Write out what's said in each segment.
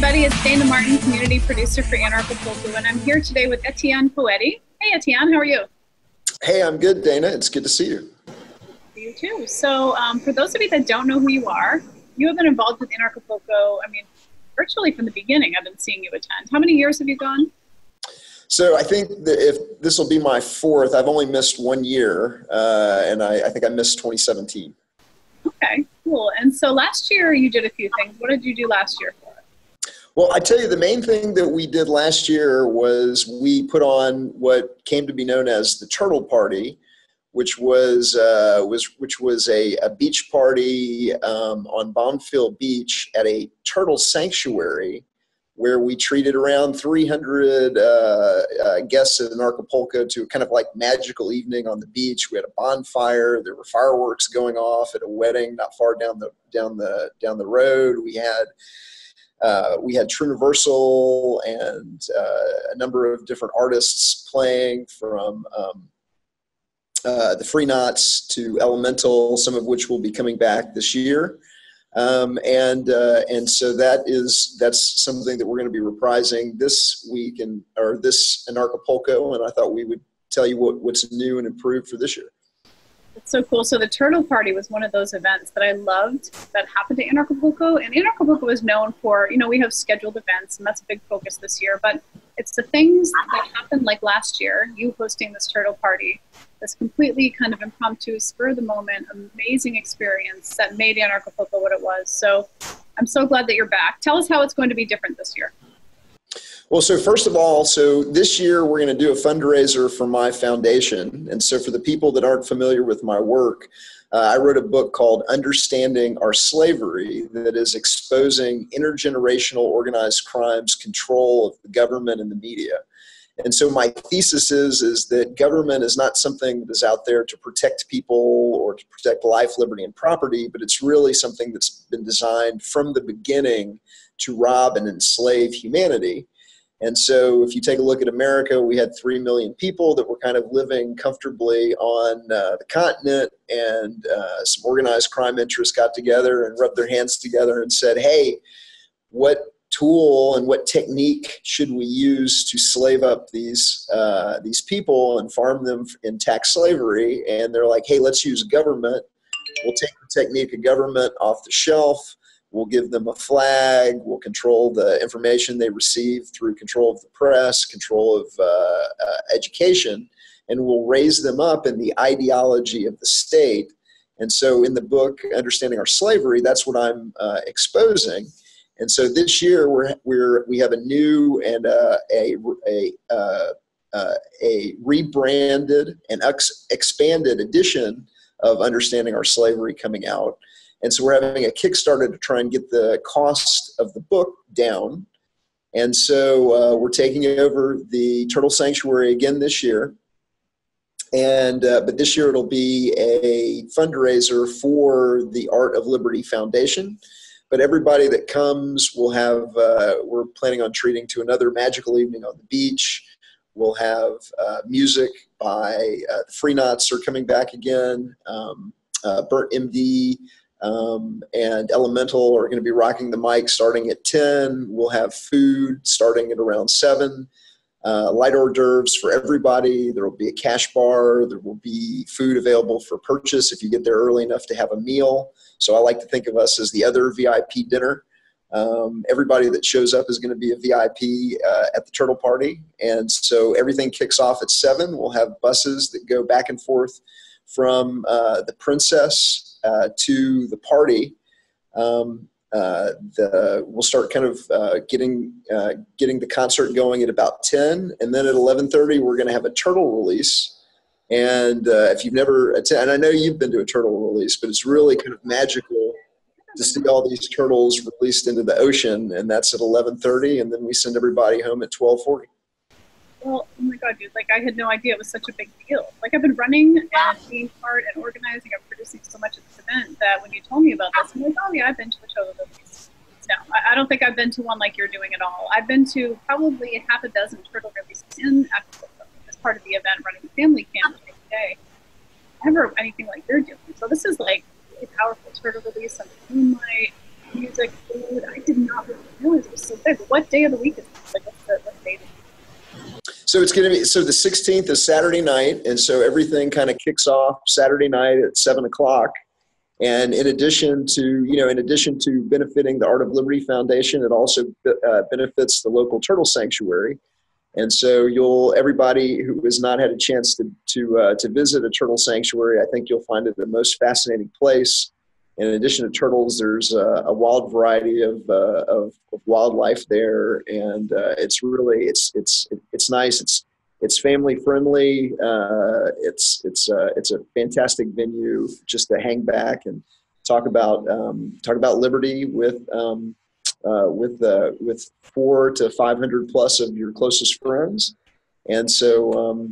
everybody. It's Dayna Martin, community producer for Anarchapulco, and I'm here today with Etienne Boetie. Hey, Etienne, how are you? Hey, I'm good, Dayna. It's good to see you. You too. So for those of you that don't know who you are, you have been involved with Anarchapulco, virtually from the beginning. I've been seeing you attend. How many years have you gone? So I think that if this will be my fourth, I've only missed 1 year, and I think I missed 2017. Okay, cool. And so last year you did a few things. What did you do last year for it? Well, I tell you, the main thing that we did last year was we put on what came to be known as the Turtle Party, which was a beach party on Bombfield Beach at a turtle sanctuary, where we treated around 300 guests at Anarchapulco to a kind of like magical evening on the beach. We had a bonfire. There were fireworks going off at a wedding not far down the road. We had True Universal and a number of different artists playing, from the Free Knots to Elemental, some of which will be coming back this year. And so that's something that we're going to be reprising this week or this Anarchapulco, and I thought we would tell you what's new and improved for this year. That's so cool. So the Turtle Party was one of those events that I loved that happened to Anarchapulco. And Anarchapulco is known for, we have scheduled events, and that's a big focus this year. But it's the things that happened like last year, you hosting this Turtle Party, this completely kind of impromptu, spur of the moment, amazing experience that made Anarchapulco what it was. So I'm so glad that you're back. Tell us how it's going to be different this year. Well, so first of all, this year we're going to do a fundraiser for my foundation. And so for the people that aren't familiar with my work, I wrote a book called Understanding Our Slavery that is exposing intergenerational organized crimes, control of the government and the media. And so my thesis is that government is not something that is out there to protect people or to protect life, liberty, and property, but it's really something that's been designed from the beginning to rob and enslave humanity. And so if you take a look at America, we had 3 million people that were kind of living comfortably on the continent, and some organized crime interests got together and rubbed their hands together and said, hey, what tool and what technique should we use to slave up these people and farm them in tax slavery? And they're like, hey, let's use government. We'll take the technique of government off the shelf. We'll give them a flag. We'll control the information they receive through control of the press, control of education, and we'll raise them up in the ideology of the state. And so in the book, Understanding Our Slavery, that's what I'm exposing. And so this year we have a new and a rebranded and expanded edition of Understanding Our Slavery coming out. And so we're having a Kickstarter to try and get the cost of the book down. And so we're taking over the Turtle Sanctuary again this year. And but this year it'll be a fundraiser for the Art of Liberty Foundation. But everybody that comes will have, we're planning on treating to another magical evening on the beach. We'll have music by the Free Knots are coming back again. Burnt MD and Elemental are going to be rocking the mic starting at 10. We'll have food starting at around 7. Light hors d'oeuvres for everybody. There will be a cash bar. There will be food available for purchase if you get there early enough to have a meal. So I like to think of us as the other VIP dinner. Everybody that shows up is going to be a VIP at the Turtle Party. And so everything kicks off at 7. We'll have buses that go back and forth from the Princess to the party. We'll start kind of getting the concert going at about 10, and then at 11:30 we're going to have a turtle release. And if you've never attended, and I know you've been to a turtle release, but it's really kind of magical to see all these turtles released into the ocean, and that's at 11:30, and then we send everybody home at 12:40. Well, oh my God, dude, I had no idea it was such a big deal. I've been running and being part and organizing and producing so much of this event that when you told me about this, I'm like, oh yeah, I've been to a turtle release. No, I don't think I've been to one like you're doing at all. I've been to probably half a dozen turtle releases in Acapulco as part of the event, running the family camp every day. Never anything like you're doing. So this is like a powerful turtle release on the moonlight, music, food. I did not really know realize it was so big. What day of the week is this? Like, what's the date? So it's going to be, so the 16th is Saturday night. And so everything kind of kicks off Saturday night at 7 o'clock. And in addition to benefiting the Art of Liberty Foundation, it also benefits the local turtle sanctuary. And so everybody who has not had a chance to visit a turtle sanctuary, I think you'll find it the most fascinating place. In addition to turtles, there's a wild variety of wildlife there, and it's nice. It's family friendly. It's a fantastic venue just to hang back and talk about liberty with 400 to 500 plus of your closest friends. And so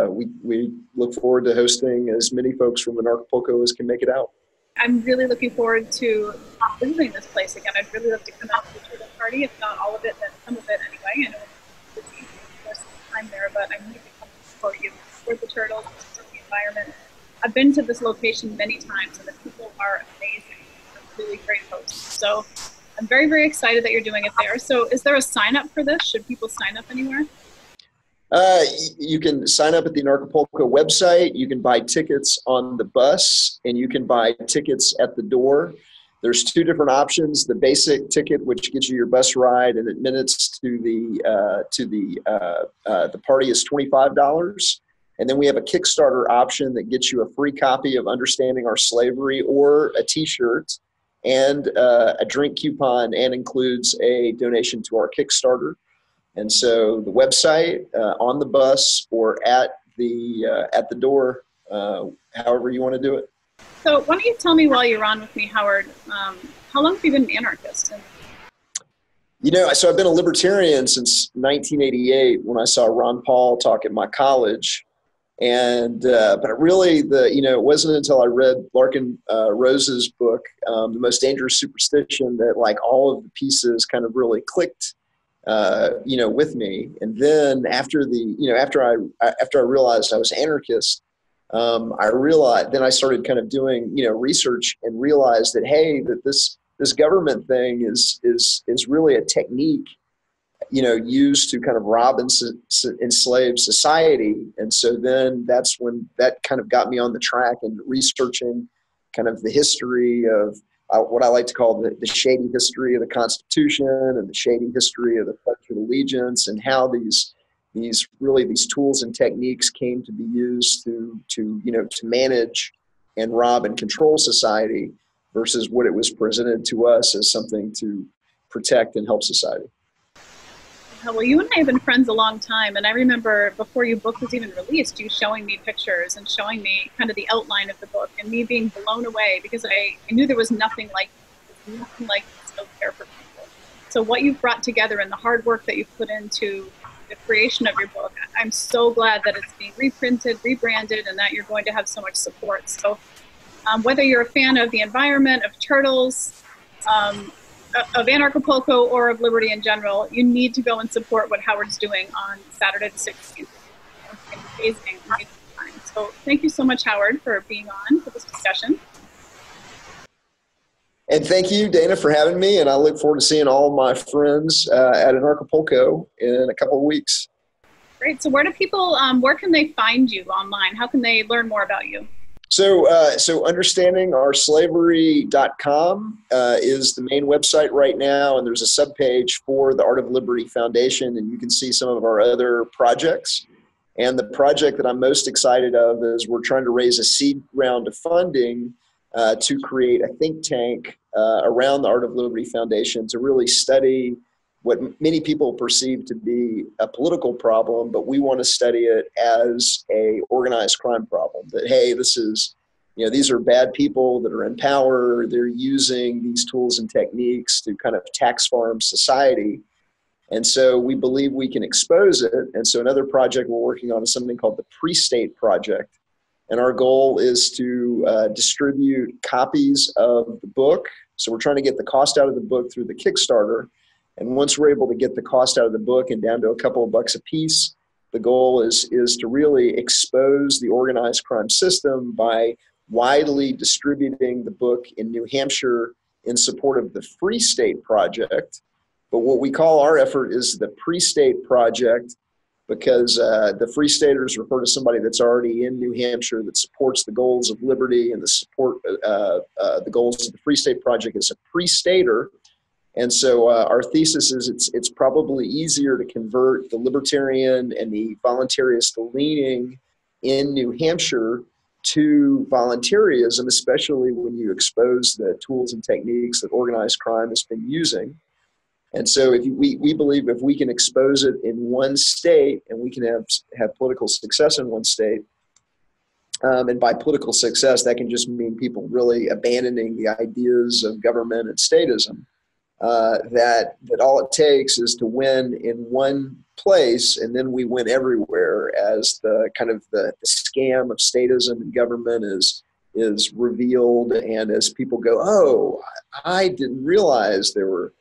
we look forward to hosting as many folks from Anarchapulco as can make it out. I'm really looking forward to visiting this place again. I'd really love to come out to the turtle party, if not all of it, then some of it anyway. I know it's busy for some time there, but I'm really coming to support you, support the turtles, support the environment. I've been to this location many times, and the people are amazing. They're really great hosts. So I'm very, very excited that you're doing it there. So is there a sign up for this? Should people sign up anywhere? You can sign up at the Anarchapulco website. You can buy tickets on the bus, and you can buy tickets at the door. There's two different options: the basic ticket, which gets you your bus ride and admittance to the party, is $25, and then we have a Kickstarter option that gets you a free copy of Understanding Our Slavery, or a T-shirt, and a drink coupon, and includes a donation to our Kickstarter. And so the website, on the bus, or at the door, however you want to do it. So why don't you tell me while you're on with me, Howard, how long have you been an anarchist? So I've been a libertarian since 1988 when I saw Ron Paul talk at my college. And but really, it wasn't until I read Larkin Rose's book, The Most Dangerous Superstition, that like all of the pieces kind of really clicked. With me. And then after I realized I was anarchist, I started kind of doing, research, and realized that, hey, that this government thing is really a technique, used to kind of rob and enslave society. And so then that's when that kind of got me on the track and researching kind of the history of what I like to call the shady history of the Constitution, and the shady history of the Pledge of Allegiance, and how these tools and techniques came to be used to manage and rob and control society, versus what it was presented to us as something to protect and help society. Well, you and I have been friends a long time, and I remember before your book was even released, you showing me pictures and showing me kind of the outline of the book, and me being blown away, because I knew there was nothing like this out there for people. So what you've brought together and the hard work that you've put into the creation of your book, I'm so glad that it's being reprinted, rebranded, and that you're going to have so much support. So whether you're a fan of the environment, of turtles, of Anarchapulco, or of liberty in general, you need to go and support what Howard's doing on Saturday the 16th. It's an amazing time. So thank you so much, Howard, for being on for this discussion. And thank you, Dayna, for having me. And I look forward to seeing all my friends at Anarchapulco in a couple of weeks. Great. So where can they find you online? How can they learn more about you? So understandingourslavery.com is the main website right now, and there's a subpage for the Art of Liberty Foundation, and you can see some of our other projects. And the project that I'm most excited of is we're trying to raise a seed round of funding to create a think tank around the Art of Liberty Foundation to really study what many people perceive to be a political problem, but we want to study it as a organized crime problem. That, hey, these are bad people that are in power. They're using these tools and techniques to kind of tax farm society. And so we believe we can expose it. And so another project we're working on is something called the Pre-State Project. And our goal is to distribute copies of the book. So we're trying to get the cost out of the book through the Kickstarter. And once we're able to get the cost out of the book and down to a couple of bucks a piece, the goal is to really expose the organized crime system by widely distributing the book in New Hampshire in support of the Free State Project, But what we call our effort is the pre-state project, because the Free Staters refer to somebody that's already in New Hampshire that supports the goals of liberty and the goals of the Free State Project as a pre-stater. And so our thesis is it's probably easier to convert the libertarian and the voluntarist leaning in New Hampshire to voluntarism, especially when you expose the tools and techniques that organized crime has been using. And so we believe if we can expose it in one state and we can have political success in one state, and by political success, that can just mean people really abandoning the ideas of government and statism, that all it takes is to win in one place, and then we win everywhere as the kind of the scam of statism and government is revealed, and as people go, oh, I didn't realize there were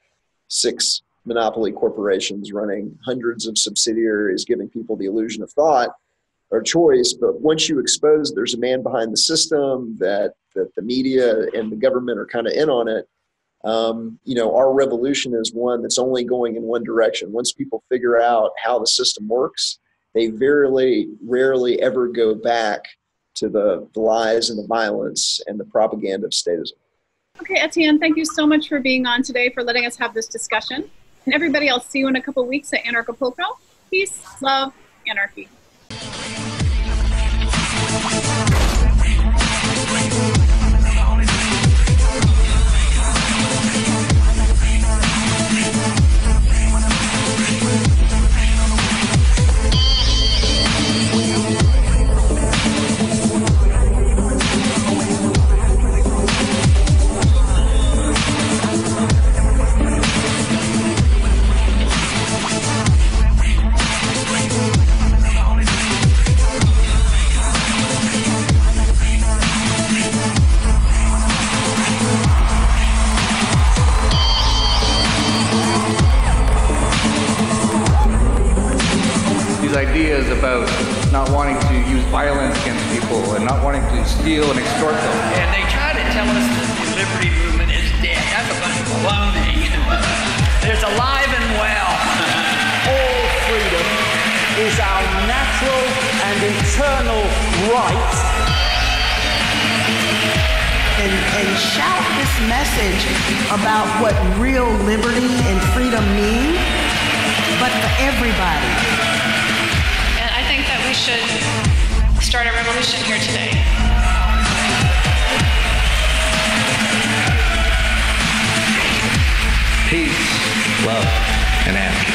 6 monopoly corporations running hundreds of subsidiaries, giving people the illusion of thought or choice. But once you expose there's a man behind the system, that the media and the government are kind of in on it, our revolution is one that's only going in one direction. Once people figure out how the system works, they very rarely ever go back to the lies and the violence and the propaganda of statism. Okay, Etienne, thank you so much for being on today, for letting us have this discussion. And everybody, I'll see you in a couple of weeks at Anarchapulco. Peace, love, anarchy. Ideas about not wanting to use violence against people and not wanting to steal and extort them. And they try to tell us that the liberty movement is dead. That's a bunch of baloney. It's alive and well. All freedom is our natural and eternal right. And shout this message about what real liberty and freedom mean, but for everybody. We should start a revolution here today. Peace, love, and anarchy.